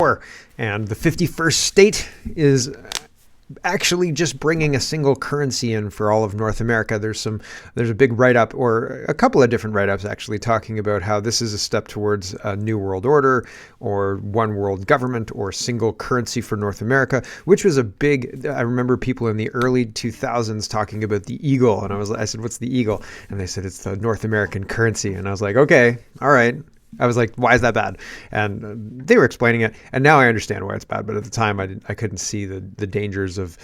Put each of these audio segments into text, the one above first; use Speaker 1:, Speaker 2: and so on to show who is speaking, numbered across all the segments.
Speaker 1: And the 51st state is actually just bringing a single currency in for all of North America. There's a big write-up, or a couple of different write-ups actually, talking about how this is a step towards a new world order or one world government or single currency for North America, which was I remember people in the early 2000s talking about the eagle. And I said, what's the eagle? And they said, it's the North American currency. And I was like, okay, all right. I was like, why is that bad? And they were explaining it. And now I understand why it's bad. But at the time, I couldn't see the dangers of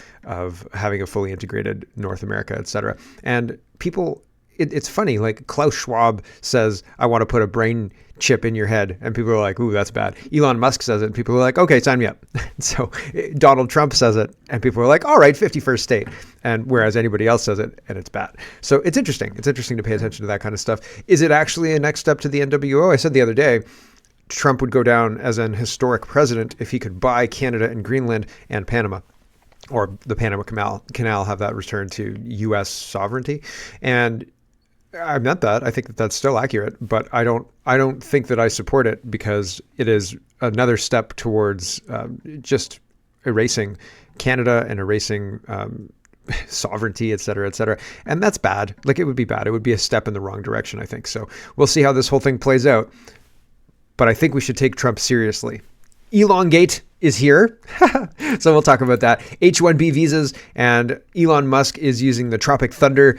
Speaker 1: having a fully integrated North America, et cetera. And people, it's funny, like Klaus Schwab says, I want to put a brain chip in your head. And people are like, ooh, that's bad. Elon Musk says it. And people are like, okay, sign me up. So Donald Trump says it. And people are like, all right, 51st state. And whereas anybody else says it and it's bad. So it's interesting. It's interesting to pay attention to that kind of stuff. Is it actually a next step to the NWO? I said the other day, Trump would go down as an historic president if he could buy Canada and Greenland and Panama, or the Panama Canal, have that returned to U.S. sovereignty. And I meant that. I think that that's still accurate, but I don't think that I support it, because it is another step towards just erasing Canada and erasing sovereignty, et cetera, et cetera. And that's bad. Like, it would be bad. It would be a step in the wrong direction, I think. So we'll see how this whole thing plays out. But I think we should take Trump seriously. Elon-Gate is here. So we'll talk about that. H-1B visas, and Elon Musk is using the Tropic Thunder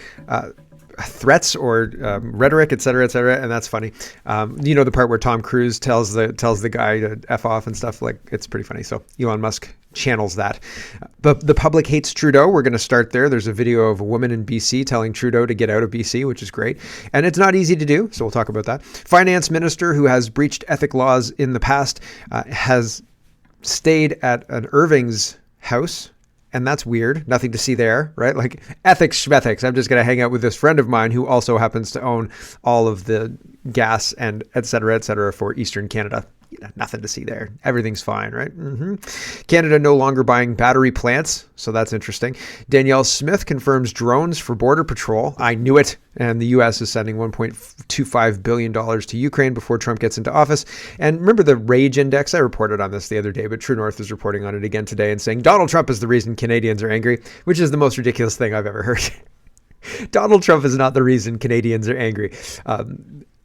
Speaker 1: threats or rhetoric, et cetera, and that's funny. The part where Tom Cruise tells the guy to F off and stuff, like, it's pretty funny. So Elon Musk channels that. But the public hates Trudeau. We're going to start there. There's a video of a woman in BC telling Trudeau to get out of BC, which is great. And it's not easy to do, so we'll talk about that. Finance minister who has breached ethic laws in the past has stayed at an Irving's house. And that's weird. Nothing to see there, right? Like, ethics schmethics. I'm just going to hang out with this friend of mine who also happens to own all of the gas and et cetera, for Eastern Canada. Nothing to see there. Everything's fine, right? Canada no longer buying battery plants, so that's interesting. Danielle Smith confirms drones for Border Patrol. I knew it. And the U.S. is sending $1.25 billion to Ukraine before Trump gets into office. And remember the rage index? I reported on this the other day, but True North is reporting on it again today and saying Donald Trump is the reason Canadians are angry, which is the most ridiculous thing I've ever heard. Donald Trump is not the reason Canadians are angry.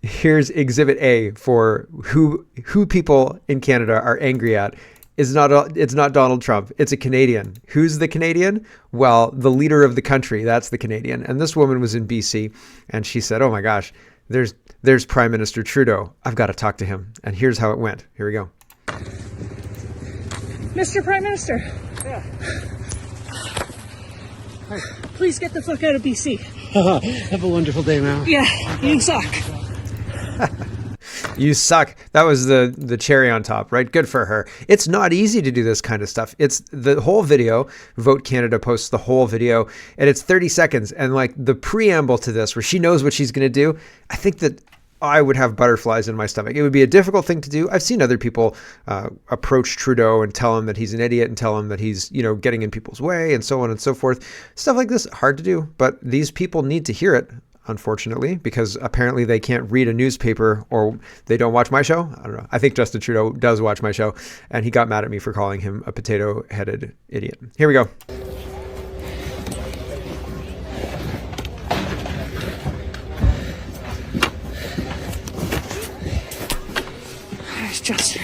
Speaker 1: Here's Exhibit A for who people in Canada are angry at. It's not Donald Trump. It's a Canadian. Who's the Canadian? Well, the leader of the country. That's the Canadian. And this woman was in BC, and she said, "Oh my gosh, there's Prime Minister Trudeau. I've got to talk to him." And here's how it went. Here we go.
Speaker 2: Mr. Prime Minister.
Speaker 3: Yeah. Hi.
Speaker 2: Please get the fuck out of BC.
Speaker 3: Have a wonderful day, ma'am.
Speaker 2: Yeah, you suck.
Speaker 1: You suck. That was the cherry on top, right? Good for her. It's not easy to do this kind of stuff. It's the whole video. Vote Canada posts the whole video, and it's 30 seconds. And like the preamble to this, where she knows what she's going to do, I think that I would have butterflies in my stomach. It would be a difficult thing to do. I've seen other people approach Trudeau and tell him that he's an idiot and tell him that he's, getting in people's way and so on and so forth. Stuff like this, hard to do, but these people need to hear it, unfortunately, because apparently they can't read a newspaper or they don't watch my show. I don't know. I think Justin Trudeau does watch my show, and he got mad at me for calling him a potato-headed idiot. Here we go.
Speaker 2: It's Justin.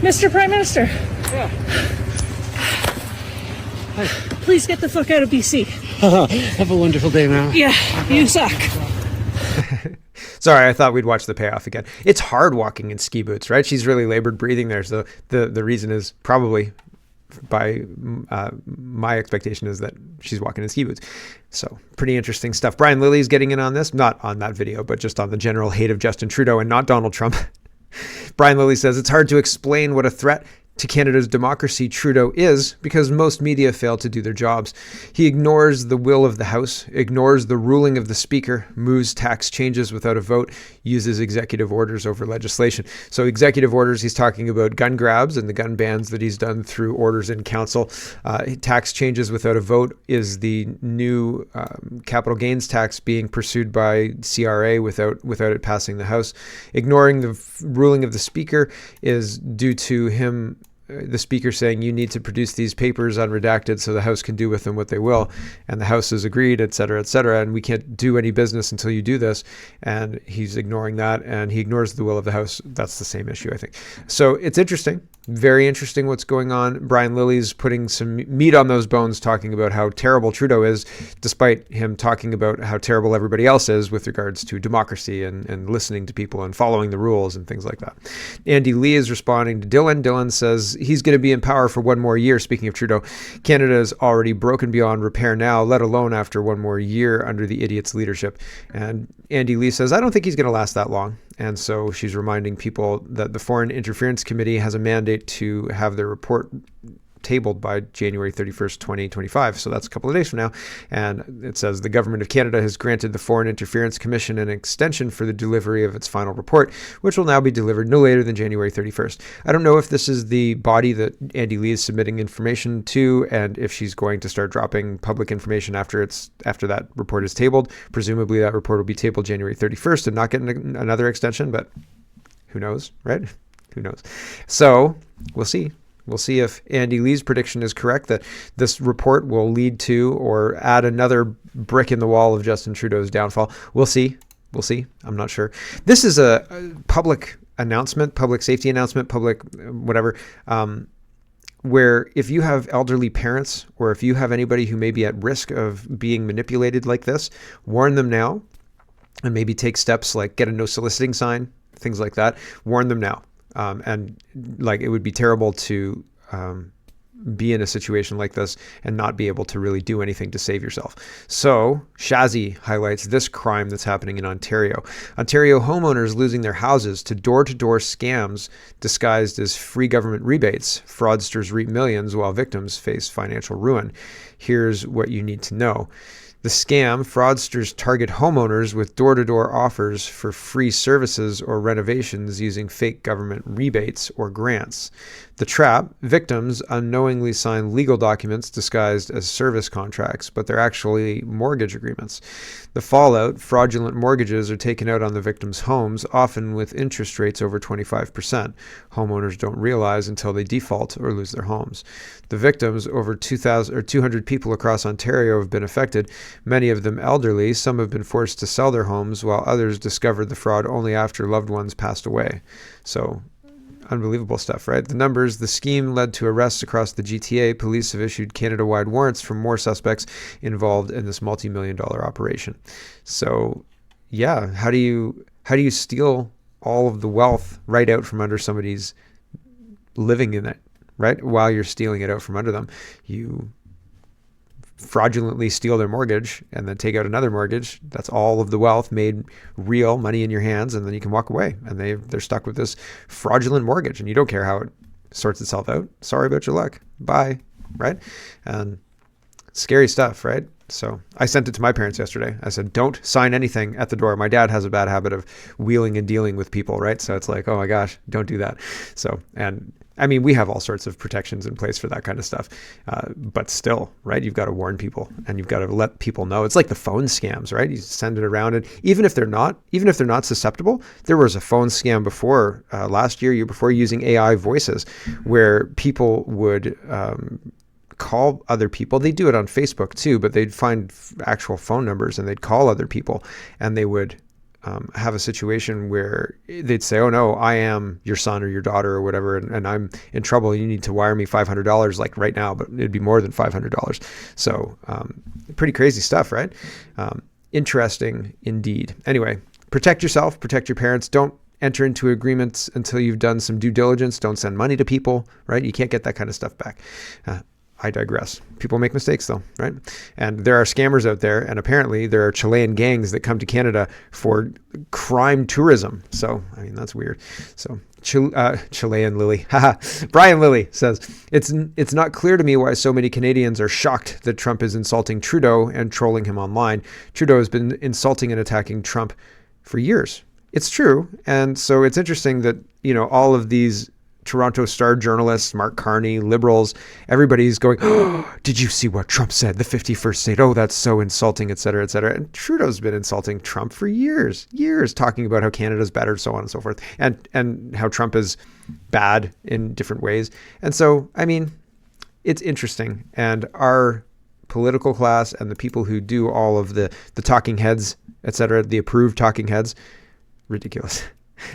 Speaker 2: Mr. Prime Minister.
Speaker 3: Yeah. Hi.
Speaker 2: Please get the fuck out of BC.
Speaker 3: Have a wonderful day, ma'am.
Speaker 2: Yeah, you suck.
Speaker 1: Sorry, I thought we'd watch the payoff again. It's hard walking in ski boots, right? She's really labored breathing there. So the reason is probably, by my expectation, is that she's walking in ski boots. So pretty interesting stuff. Brian Lilley's getting in on this, not on that video, but just on the general hate of Justin Trudeau and not Donald Trump. Brian Lilley says it's hard to explain what a threat to Canada's democracy Trudeau is because most media fail to do their jobs. He ignores the will of the House, ignores the ruling of the Speaker, moves tax changes without a vote, uses executive orders over legislation. So executive orders, he's talking about gun grabs and the gun bans that he's done through orders in council. Tax changes without a vote is the new capital gains tax being pursued by CRA without it passing the House. Ignoring the ruling of the Speaker is due to him, the Speaker saying you need to produce these papers unredacted so the House can do with them what they will. And the House has agreed, et cetera, and we can't do any business until you do this. And he's ignoring that, and he ignores the will of the House. That's the same issue, I think. So it's interesting. Very interesting what's going on. Brian Lilly's putting some meat on those bones, talking about how terrible Trudeau is, despite him talking about how terrible everybody else is with regards to democracy and listening to people and following the rules and things like that. Andy Lee is responding to Dylan. Dylan says he's going to be in power for one more year. Speaking of Trudeau, Canada is already broken beyond repair now, let alone after one more year under the idiot's leadership. And Andy Lee says, I don't think he's going to last that long. And so she's reminding people that the Foreign Interference Committee has a mandate to have their report tabled by January 31st, 2025. So that's a couple of days from now. And it says the government of Canada has granted the Foreign Interference Commission an extension for the delivery of its final report, which will now be delivered no later than January 31st. I don't know if this is the body that Andy Lee is submitting information to, and if she's going to start dropping public information after that report is tabled. Presumably that report will be tabled January 31st and not get another extension, but who knows, right? Who knows? So we'll see. We'll see if Andy Lee's prediction is correct, that this report will lead to or add another brick in the wall of Justin Trudeau's downfall. We'll see. We'll see. I'm not sure. This is a public announcement, public safety announcement, public whatever, where if you have elderly parents or if you have anybody who may be at risk of being manipulated like this, warn them now and maybe take steps like get a no soliciting sign, things like that. Warn them now. And like it would be terrible to be in a situation like this and not be able to really do anything to save yourself. So Shazzy highlights this crime that's happening in Ontario. Ontario homeowners losing their houses to door-to-door scams disguised as free government rebates. Fraudsters reap millions while victims face financial ruin. Here's what you need to know. The scam, fraudsters target homeowners with door-to-door offers for free services or renovations using fake government rebates or grants. The trap, victims unknowingly sign legal documents disguised as service contracts, but they're actually mortgage agreements. The fallout, fraudulent mortgages are taken out on the victims' homes, often with interest rates over 25%. Homeowners don't realize until they default or lose their homes. The victims, over 200 people across Ontario, have been affected, many of them elderly. Some have been forced to sell their homes, while others discovered the fraud only after loved ones passed away. So, unbelievable stuff, right? The scheme led to arrests across the GTA. Police have issued Canada-wide warrants for more suspects involved in this multi-million-dollar operation. So, yeah, how do you steal all of the wealth right out from under somebody's living in it, right? While you're stealing it out from under them, you fraudulently steal their mortgage and then take out another mortgage. That's all of the wealth made real money in your hands, and then you can walk away and they're stuck with this fraudulent mortgage and you don't care how it sorts itself out. Sorry about your luck. Bye. Right? And scary stuff, right? So I sent it to my parents yesterday. I said, don't sign anything at the door. My dad has a bad habit of wheeling and dealing with people, right? So it's like, oh my gosh, don't do that. So, and I mean, we have all sorts of protections in place for that kind of stuff. But still, right? You've got to warn people and you've got to let people know. It's like the phone scams, right? You send it around, and even if they're not susceptible, there was a phone scam before last year before, using AI voices where people would call other people. They do it on Facebook too, but they'd find actual phone numbers and they'd call other people, and they would have a situation where they'd say, oh no, I am your son or your daughter or whatever, and I'm in trouble. You need to wire me $500 like right now, but it'd be more than $500. So pretty crazy stuff, right? Interesting indeed. Anyway, protect yourself, protect your parents. Don't enter into agreements until you've done some due diligence. Don't send money to people, right? You can't get that kind of stuff back. I digress. People make mistakes though, right? And there are scammers out there, and apparently there are Chilean gangs that come to Canada for crime tourism. So, I mean, that's weird. So, Chilean Lily. Brian Lilly says, it's not clear to me why so many Canadians are shocked that Trump is insulting Trudeau and trolling him online. Trudeau has been insulting and attacking Trump for years. It's true. And so it's interesting that, all of these Toronto Star journalists, Mark Carney, liberals, everybody's going, oh, did you see what Trump said? The 51st state. Oh, that's so insulting, et cetera, et cetera. And Trudeau's been insulting Trump for years, talking about how Canada's better, so on and so forth, and how Trump is bad in different ways. And so, I mean, it's interesting. And our political class and the people who do all of the talking heads, et cetera, the approved talking heads, ridiculous.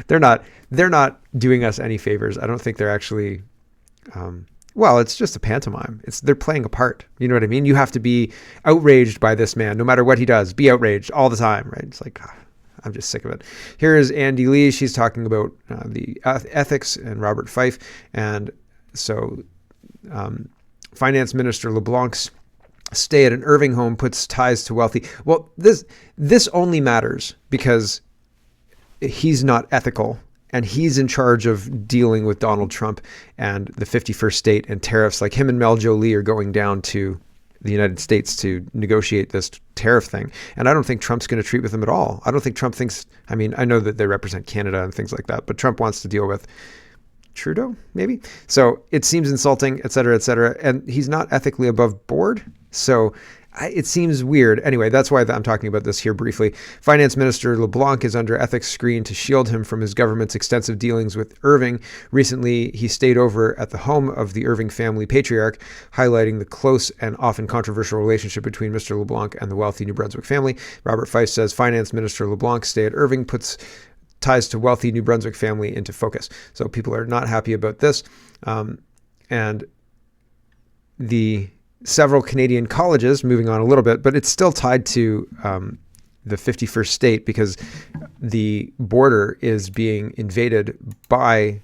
Speaker 1: They're not doing us any favors. I don't think they're actually, it's just a pantomime. They're playing a part. You know what I mean? You have to be outraged by this man, no matter what he does. Be outraged all the time, right? It's like, I'm just sick of it. Here is Andy Lee. She's talking about the ethics and Robert Fife. And so Finance Minister LeBlanc's stay at an Irving home puts ties to wealthy. Well, this only matters because he's not ethical, and he's in charge of dealing with Donald Trump and the 51st state and tariffs. Like him and Mel Jolie are going down to the United States to negotiate this tariff thing. And I don't think Trump's going to treat with them at all. I don't think Trump thinks, I know that they represent Canada and things like that, but Trump wants to deal with Trudeau, maybe. So it seems insulting, et cetera, et cetera. And he's not ethically above board. So it seems weird. Anyway, that's why I'm talking about this here briefly. Finance Minister LeBlanc is under ethics screen to shield him from his government's extensive dealings with Irving. Recently, he stayed over at the home of the Irving family patriarch, highlighting the close and often controversial relationship between Mr. LeBlanc and the wealthy New Brunswick family. Robert Fife says Finance Minister LeBlanc's stay at Irving puts ties to wealthy New Brunswick family into focus. So people are not happy about this. And the several Canadian colleges, moving on a little bit, but it's still tied to the 51st state because the border is being invaded by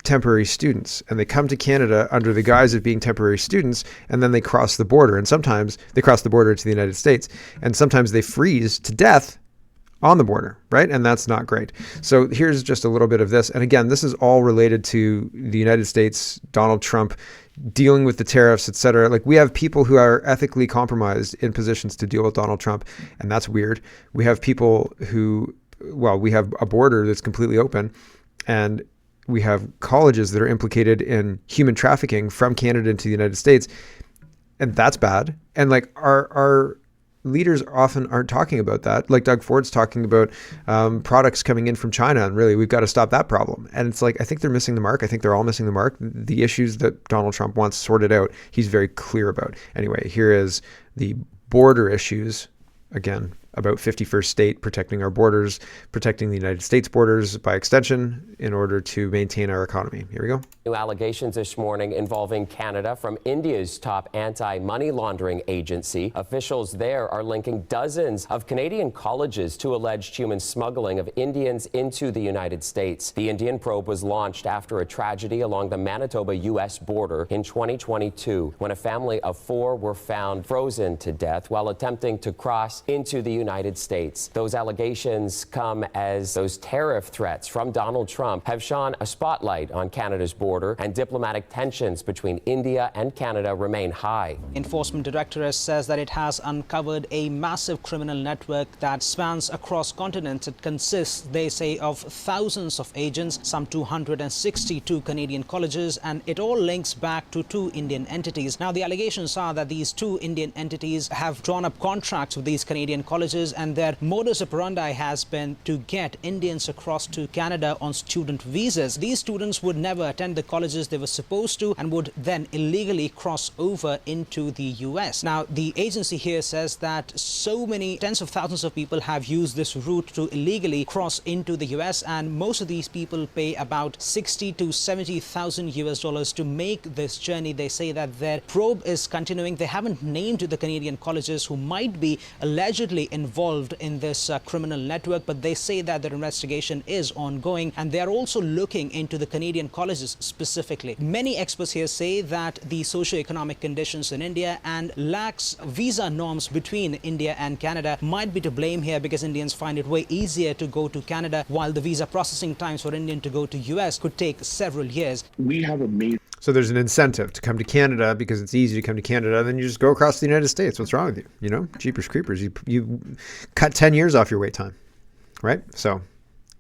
Speaker 1: temporary students, and they come to Canada under the guise of being temporary students, and then they cross the border, and sometimes they cross the border to the United States, and sometimes they freeze to death on the border, right? And that's not great. So here's just a little bit of this. And again, this is all related to the United States, Donald Trump, dealing with the tariffs, et cetera. Like we have people who are ethically compromised in positions to deal with Donald Trump, and that's weird. We have people who, we have a border that's completely open, and we have colleges that are implicated in human trafficking from Canada into the United States, and that's bad. And like our leaders often aren't talking about that. Like Doug Ford's talking about products coming in from China, and really we've got to stop that problem. And it's like, I think they're missing the mark. I think they're all missing the mark. The issues that Donald Trump wants sorted out, he's very clear about. Anyway, here is the border issues, again, about 51st state, protecting our borders, protecting the United States borders by extension in order to maintain our economy. Here we go.
Speaker 4: New allegations this morning involving Canada from India's top anti-money laundering agency. Officials there are linking dozens of Canadian colleges to alleged human smuggling of Indians into the United States. The Indian probe was launched after a tragedy along the Manitoba-U.S. border in 2022 when a family of 4 were found frozen to death while attempting to cross into the United States. Those allegations come as those tariff threats from Donald Trump have shone a spotlight on Canada's border, and diplomatic tensions between India and Canada remain high.
Speaker 5: Enforcement Directorate says that it has uncovered a massive criminal network that spans across continents. It consists, they say, of thousands of agents, some 262 Canadian colleges, and it all links back to 2 Indian entities. Now, the allegations are that these 2 Indian entities have drawn up contracts with these Canadian colleges, and their modus operandi has been to get Indians across to Canada on student visas. These students would never attend the colleges they were supposed to and would then illegally cross over into the US. Now, the agency here says that so many tens of thousands of people have used this route to illegally cross into the US, and most of these people pay about $60,000 to $70,000 to make this journey. They say that their probe is continuing. They haven't named the Canadian colleges who might be allegedly involved in this criminal network, but they say that their investigation is ongoing, and they are also looking into the Canadian colleges specifically. Many experts here say that the socio-economic conditions in India and lax visa norms between India and Canada might be to blame here, because Indians find it way easier to go to Canada, while the visa processing times for Indian to go to US could take several years.
Speaker 3: We have a major.
Speaker 1: So there's an incentive to come to Canada because it's easy to come to Canada. Then you just go across the United States. What's wrong with you? You know, jeepers creepers. You cut 10 years off your wait time, right? So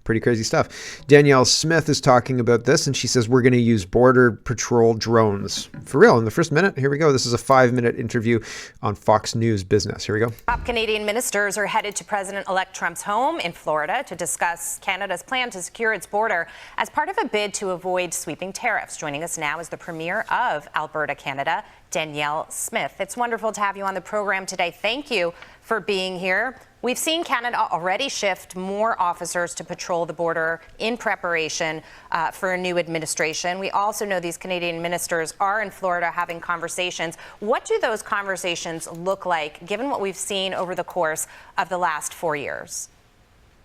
Speaker 1: pretty crazy stuff. Danielle Smith is talking about this, and she says we're going to use Border Patrol drones. For real, in the first minute, here we go. This is a 5-minute interview on Fox News Business. Here we go.
Speaker 6: Top Canadian ministers are headed to President-elect Trump's home in Florida to discuss Canada's plan to secure its border as part of a bid to avoid sweeping tariffs. Joining us now is the Premier of Alberta, Canada, Danielle Smith. It's wonderful to have you on the program today. Thank you for being here. We've seen Canada already shift more officers to patrol the border in preparation for a new administration. We also know these Canadian ministers are in Florida having conversations. What do those conversations look like, given what we've seen over the course of the last 4 years?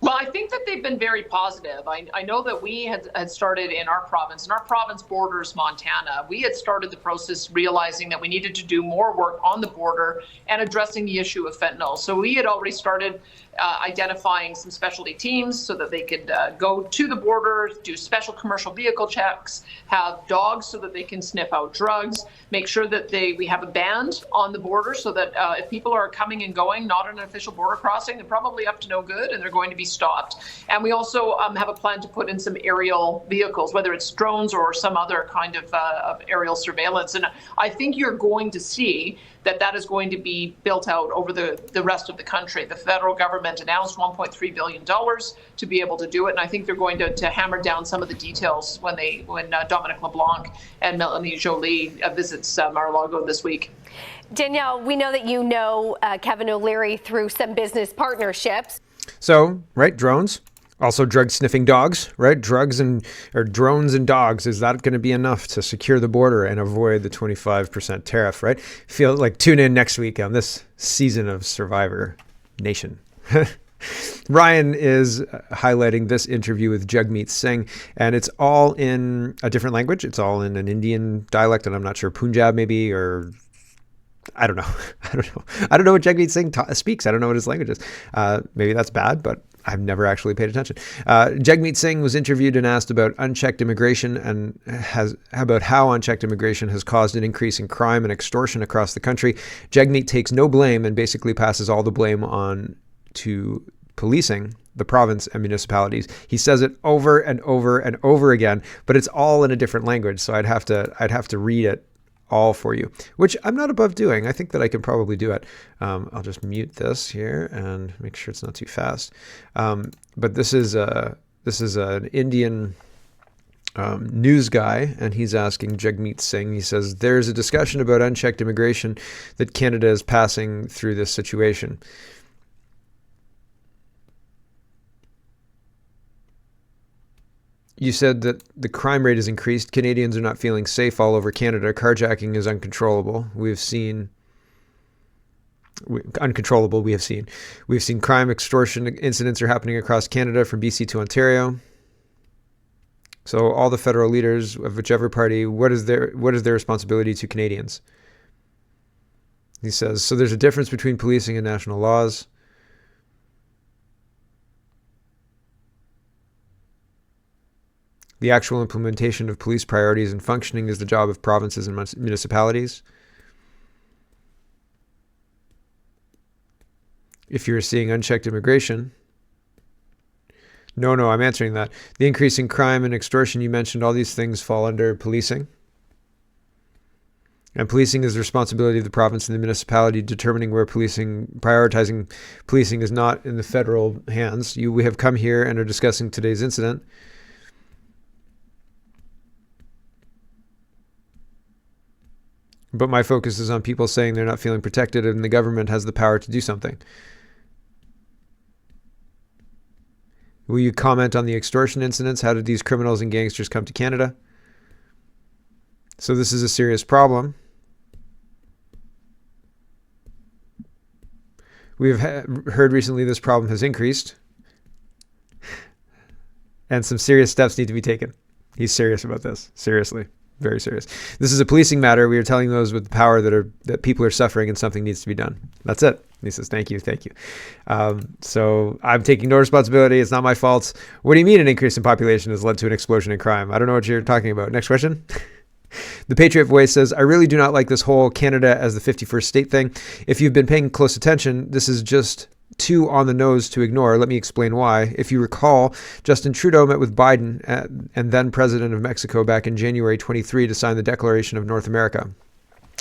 Speaker 7: Well, I think that they've been very positive. I know that we had started in our province, and our province borders Montana. We had started the process realizing that we needed to do more work on the border and addressing the issue of fentanyl. So we had already started identifying some specialty teams so that they could go to the border, do special commercial vehicle checks, have dogs so that they can sniff out drugs, make sure that we have a band on the border so that if people are coming and going, not an official border crossing, they're probably up to no good and they're going to be stopped. And we also have a plan to put in some aerial vehicles, whether it's drones or some other kind of aerial surveillance. And I think you're going to see that is going to be built out over the rest of the country. The federal government announced $1.3 billion to be able to do it, and I think they're going to hammer down some of the details when Dominic LeBlanc and Melanie Joly visits Mar-a-Lago this week.
Speaker 8: Danielle, we know that you know Kevin O'Leary through some business partnerships.
Speaker 1: So, right, drones. Also drug-sniffing dogs, right? Drones and dogs. Is that going to be enough to secure the border and avoid the 25% tariff, right? Feel like tune in next week on this season of Survivor Nation. Ryan is highlighting this interview with Jagmeet Singh, and it's all in a different language. It's all in an Indian dialect, and I'm not sure, Punjab maybe, or I don't know. I don't know what Jagmeet Singh speaks. I don't know what his language is. Maybe that's bad, but I've never actually paid attention. Jagmeet Singh was interviewed and asked about unchecked immigration and about how unchecked immigration has caused an increase in crime and extortion across the country. Jagmeet takes no blame and basically passes all the blame on to policing, the province and municipalities. He says it over and over and over again, but it's all in a different language. So I'd have to read it all for you, which I'm not above doing. I think that I can probably do it. I'll just mute this here and make sure it's not too fast. But this is an Indian news guy, and he's asking Jagmeet Singh. He says, there's a discussion about unchecked immigration that Canada is passing through this situation. You said that the crime rate has increased. Canadians are not feeling safe all over Canada. Carjacking is uncontrollable. We've seen crime, extortion incidents are happening across Canada from BC to Ontario. So all the federal leaders of whichever party, what is their responsibility to Canadians? He says, so there's a difference between policing and national laws. The actual implementation of police priorities and functioning is the job of provinces and municipalities. If you're seeing unchecked immigration, no, I'm answering that. The increase in crime and extortion you mentioned, all these things fall under policing. And policing is the responsibility of the province and the municipality. Determining where prioritizing policing is not in the federal hands. We have come here and are discussing today's incident. But my focus is on people saying they're not feeling protected and the government has the power to do something. Will you comment on the extortion incidents? How did these criminals and gangsters come to Canada? So this is a serious problem. We've heard recently this problem has increased, and some serious steps need to be taken. He's serious about this. Seriously. Very serious. This is a policing matter. We are telling those with the power that people are suffering and something needs to be done. That's it. He says, thank you. So I'm taking no responsibility. It's not my fault. What do you mean an increase in population has led to an explosion in crime? I don't know what you're talking about. Next question. The Patriot Voice says, I really do not like this whole Canada as the 51st state thing. If you've been paying close attention, this is just too on the nose to ignore. Let me explain why. If you recall, Justin Trudeau met with Biden and then President of Mexico back in January 23 to sign the Declaration of North America.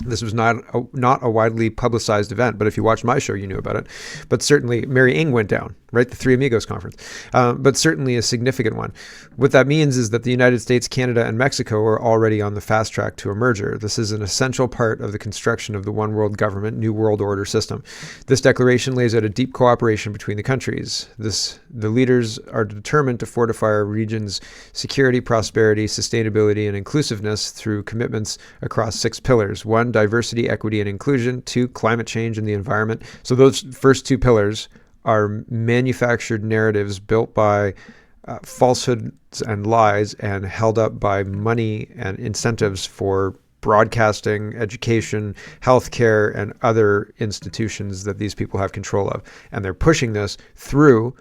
Speaker 1: This was not a widely publicized event, but if you watched my show, you knew about it. But certainly, Mary Ng went down, right? The Three Amigos conference, but certainly a significant one. What that means is that the United States, Canada, and Mexico are already on the fast track to a merger. This is an essential part of the construction of the one world government, new world order system. This declaration lays out a deep cooperation between the countries. The leaders are determined to fortify our region's security, prosperity, sustainability, and inclusiveness through commitments across 6 pillars. 1, diversity, equity, and inclusion. 2, climate change and the environment. So those first 2 pillars are manufactured narratives built by falsehoods and lies and held up by money and incentives for broadcasting, education, healthcare, and other institutions that these people have control of. And they're pushing this through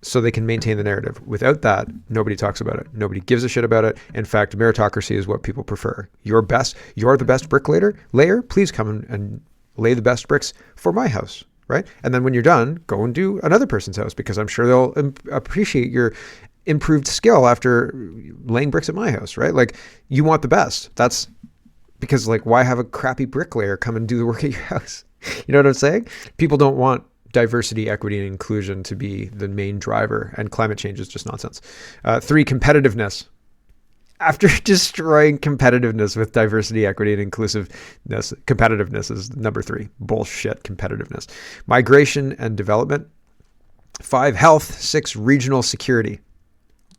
Speaker 1: so they can maintain the narrative. Without that, nobody talks about it. Nobody gives a shit about it. In fact, meritocracy is what people prefer. You're the best bricklayer. Please come and lay the best bricks for my house, right? And then when you're done, go and do another person's house, because I'm sure they'll appreciate your improved skill after laying bricks at my house, right? Like, you want the best. That's because, like, why have a crappy bricklayer come and do the work at your house? You know what I'm saying? People don't want diversity, equity, and inclusion to be the main driver, and climate change is just nonsense. 3, competitiveness. After destroying competitiveness with diversity, equity, and inclusiveness, competitiveness is number 3. Bullshit competitiveness. Migration and development. 5, health. 6, regional security.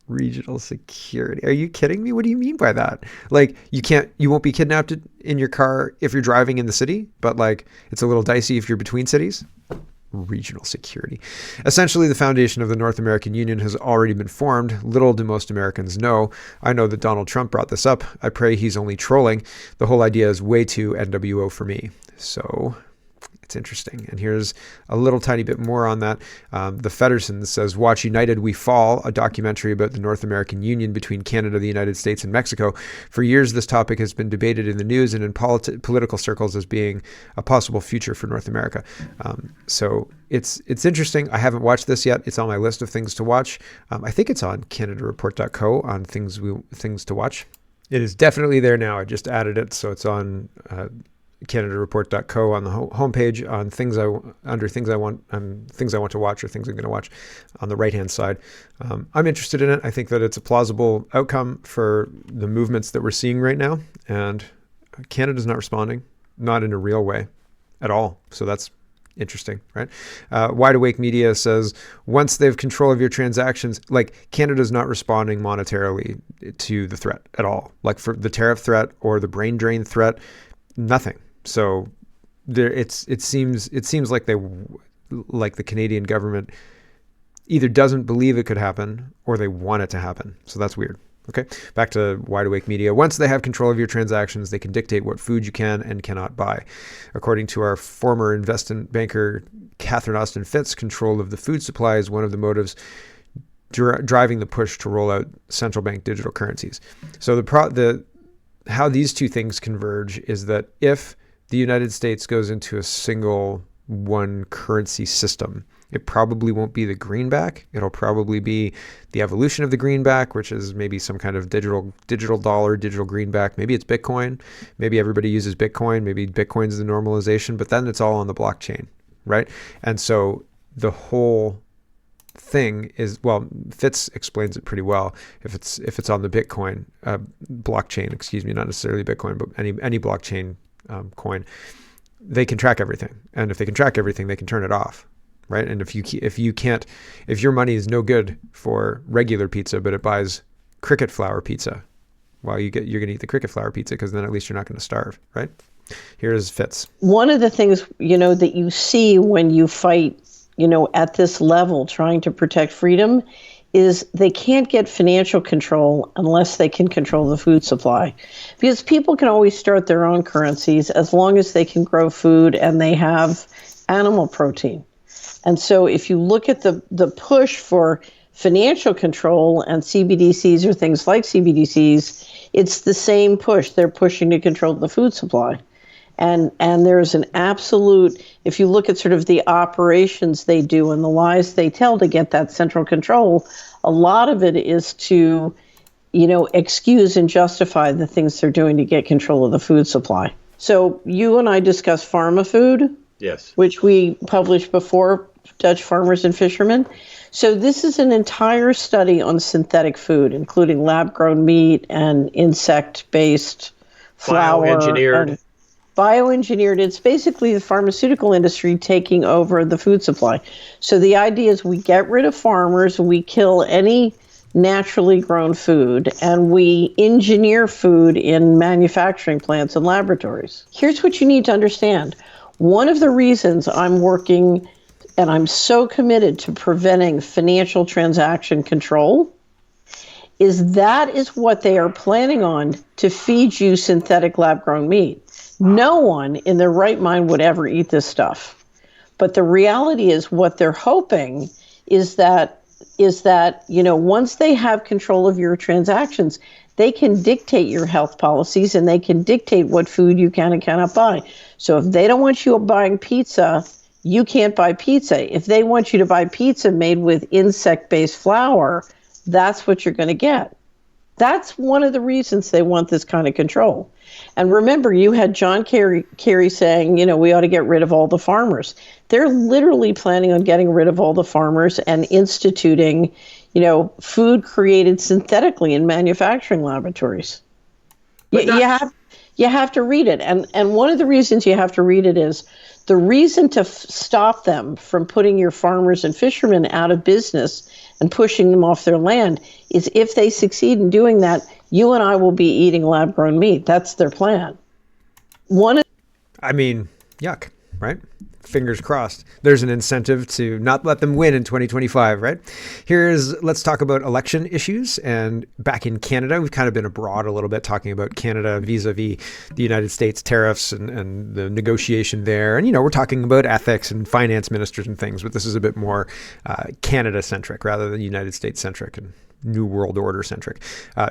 Speaker 1: Regional security. Are you kidding me? What do you mean by that? Like, you won't be kidnapped in your car if you're driving in the city, but like, it's a little dicey if you're between cities. Regional security. Essentially, the foundation of the North American Union has already been formed. Little do most Americans know. I know that Donald Trump brought this up. I pray he's only trolling. The whole idea is way too NWO for me. So it's interesting. And here's a little tiny bit more on that. The Feddersen says, Watch United We Fall, a documentary about the North American Union between Canada, the United States, and Mexico. For years, this topic has been debated in the news and in political circles as being a possible future for North America. So it's interesting. I haven't watched this yet. It's on my list of things to watch. I think it's on CanadaReport.co on things to watch. It is definitely there now. I just added it, so it's on CanadaReport.co on the homepage on things I want to watch, or things I'm going to watch on the right hand side. I'm interested in it. I think that it's a plausible outcome for the movements that we're seeing right now, and Canada's not responding, not in a real way at all. So that's interesting, right? Wide Awake Media says, once they have control of your transactions, like, Canada's not responding monetarily to the threat at all. Like, for the tariff threat or the brain drain threat, nothing. So it seems like the Canadian government either doesn't believe it could happen or they want it to happen. So that's weird. Okay, back to Wide Awake Media. Once they have control of your transactions, they can dictate what food you can and cannot buy. According to our former investment banker, Catherine Austin Fitz, control of the food supply is one of the motives driving the push to roll out central bank digital currencies. So how these two things converge is that if the United States goes into a single one currency system, it probably won't be the greenback. It'll probably be the evolution of the greenback, which is maybe some kind of digital dollar, digital greenback. Maybe it's Bitcoin. Maybe everybody uses Bitcoin. Maybe Bitcoin's the normalization, but then it's all on the blockchain, right? And so the whole thing is, well, Fitz explains it pretty well. If it's on the Bitcoin blockchain, not necessarily Bitcoin, but any blockchain coin, they can track everything. And if they can track everything, they can turn it off, right? And if your money is no good for regular pizza, but it buys cricket flour pizza, well, you're going to eat the cricket flour pizza, because then at least you're not going to starve, right? Here's Fitz.
Speaker 9: One of the things, that you see when you fight, at this level trying to protect freedom is they can't get financial control unless they can control the food supply. Because people can always start their own currencies as long as they can grow food and they have animal protein. And so if you look at the push for financial control and CBDCs or things like CBDCs, it's the same push. They're pushing to control the food supply. And there's an absolute, if you look at sort of the operations they do and the lies they tell to get that central control, a lot of it is to, excuse and justify the things they're doing to get control of the food supply. So you and I discussed pharma food,
Speaker 10: yes,
Speaker 9: which we published before, Dutch Farmers and Fishermen. So this is an entire study on synthetic food, including lab-grown meat and insect-based flour. Bioengineered. It's basically the pharmaceutical industry taking over the food supply. So the idea is we get rid of farmers, we kill any naturally grown food, and we engineer food in manufacturing plants and laboratories. Here's what you need to understand. One of the reasons I'm working and I'm so committed to preventing financial transaction control is that is what they are planning on to feed you synthetic lab-grown meat. No one in their right mind would ever eat this stuff. But the reality is what they're hoping is that, once they have control of your transactions, they can dictate your health policies and they can dictate what food you can and cannot buy. So if they don't want you buying pizza, you can't buy pizza. If they want you to buy pizza made with insect-based flour, that's what you're going to get. That's one of the reasons they want this kind of control. And remember, you had John Kerry saying, we ought to get rid of all the farmers. They're literally planning on getting rid of all the farmers and instituting, food created synthetically in manufacturing laboratories. You have to read it. And one of the reasons you have to read it is the reason to stop them from putting your farmers and fishermen out of business and pushing them off their land is if they succeed in doing that, you and I will be eating lab-grown meat. That's their plan.
Speaker 1: Yuck, right? Fingers crossed. There's an incentive to not let them win in 2025, right? Let's talk about election issues. And back in Canada, we've kind of been abroad a little bit talking about Canada vis-a-vis the United States tariffs and the negotiation there. And, we're talking about ethics and finance ministers and things, but this is a bit more Canada-centric rather than United States-centric and New World Order centric.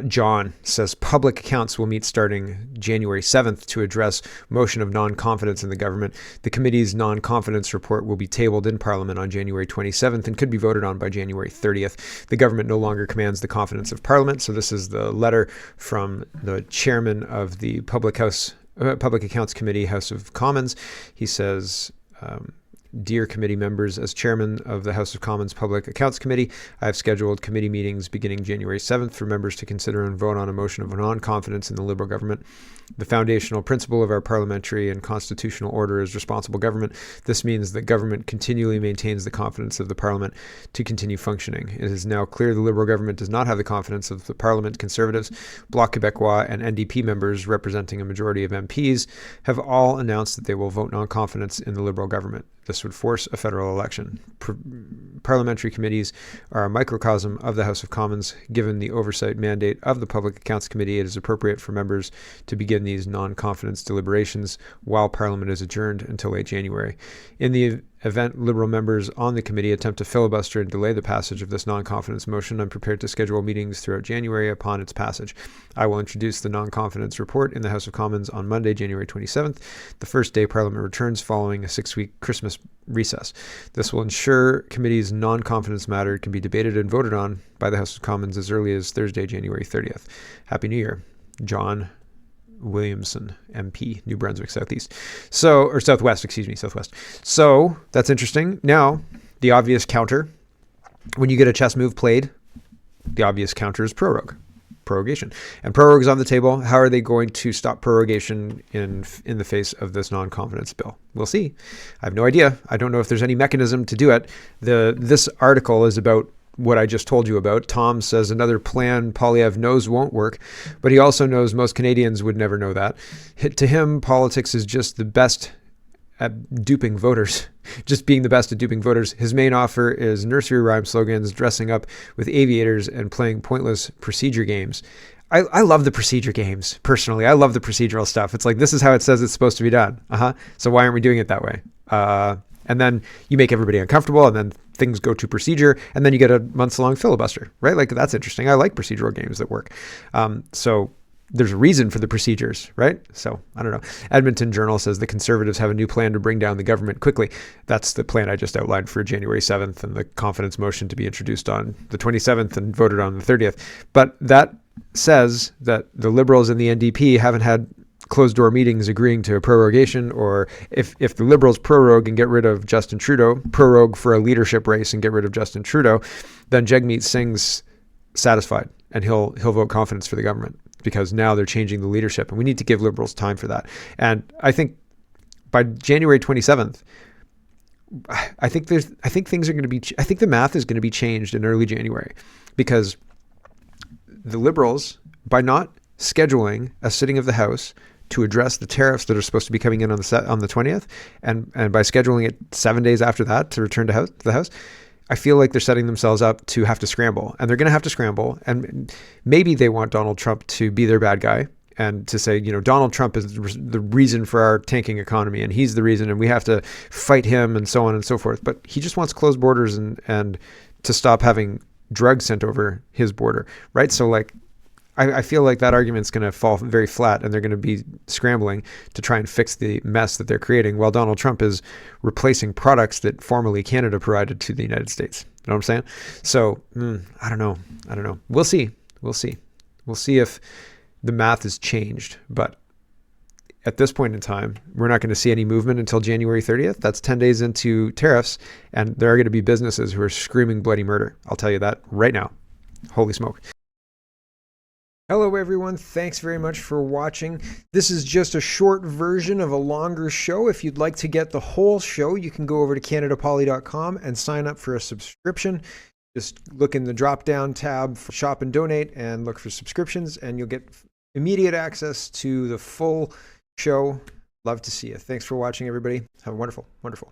Speaker 1: John says public accounts will meet starting January 7th to address motion of non-confidence in the government. The committee's non-confidence report will be tabled in Parliament on January 27th and could be voted on by January 30th. The government no longer commands the confidence of Parliament. So this is the letter from the chairman of the Public Accounts Committee, House of Commons. He says, Dear committee members, as chairman of the House of Commons Public Accounts Committee, I have scheduled committee meetings beginning January 7th for members to consider and vote on a motion of non-confidence in the Liberal government. The foundational principle of our parliamentary and constitutional order is responsible government. This means that government continually maintains the confidence of the Parliament to continue functioning. It is now clear the Liberal government does not have the confidence of the Parliament. Conservatives, Bloc Québécois, and NDP members representing a majority of MPs have all announced that they will vote non-confidence in the Liberal government. This would force a federal election. Parliamentary committees are a microcosm of the House of Commons. Given the oversight mandate of the Public Accounts Committee, it is appropriate for members to begin these non-confidence deliberations while Parliament is adjourned until late January. In the event Liberal members on the committee attempt to filibuster and delay the passage of this non-confidence motion, I'm prepared to schedule meetings throughout January upon its passage. I will introduce the non-confidence report in the House of Commons on Monday, January 27th, the first day Parliament returns following a 6-week Christmas recess. This will ensure committee's non-confidence matter can be debated and voted on by the House of Commons as early as Thursday, January 30th. Happy New Year. John Williamson, MP, New Brunswick Southwest. So that's interesting. Now, the obvious counter, when you get a chess move played, the obvious counter is prorogation. And prorogue is on the table. How are they going to stop prorogation in the face of this non-confidence bill? We'll see. I have no idea. I don't know if there's any mechanism to do it. This article is about what I just told you about. Tom says another plan Polyev knows won't work, but he also knows most Canadians would never know that. To him, politics is just the best at duping voters, just being the best at duping voters. His main offer is nursery rhyme slogans, dressing up with aviators, and playing pointless procedure games. I love the procedure games, personally. I love the procedural stuff. It's like, this is how it says it's supposed to be done. So why aren't we doing it that way? And then you make everybody uncomfortable, and then things go to procedure, and then you get a months-long filibuster, right? Like, that's interesting. I like procedural games that work. So there's a reason for the procedures, right? So I don't know. Edmonton Journal says the Conservatives have a new plan to bring down the government quickly. That's the plan I just outlined for January 7th and the confidence motion to be introduced on the 27th and voted on the 30th. But that says that the Liberals and the NDP haven't had closed door meetings agreeing to a prorogation, or if the Liberals prorogue and get rid of Justin Trudeau, prorogue for a leadership race and get rid of Justin Trudeau, then Jagmeet Singh's satisfied and he'll vote confidence for the government, because now they're changing the leadership, and we need to give Liberals time for that. And I think by January 27th, I think things are going to be, I think the math is going to be changed in early January, because the Liberals, by not scheduling a sitting of the House to address the tariffs that are supposed to be coming in on the 20th, and by scheduling it 7 days after that to return to the House, I feel like they're setting themselves up to have to scramble, and they're going to have to scramble. And maybe they want Donald Trump to be their bad guy and to say, Donald Trump is the reason for our tanking economy, and he's the reason, and we have to fight him, and so on and so forth. But he just wants closed borders and to stop having drugs sent over his border, right? So like, I feel like that argument's going to fall very flat, and they're going to be scrambling to try and fix the mess that they're creating, while Donald Trump is replacing products that formerly Canada provided to the United States. You know what I'm saying? So I don't know. We'll see. We'll see if the math has changed. But at this point in time, we're not going to see any movement until January 30th. That's 10 days into tariffs, and there are going to be businesses who are screaming bloody murder. I'll tell you that right now. Holy smoke. Hello everyone, thanks very much for watching. This is just a short version of a longer show. If you'd like to get the whole show, you can go over to CanadaPoly.com and sign up for a subscription. Just look in the drop-down tab for Shop and Donate and look for subscriptions, and you'll get immediate access to the full show. Love to see you. Thanks for watching, everybody. Have a wonderful, wonderful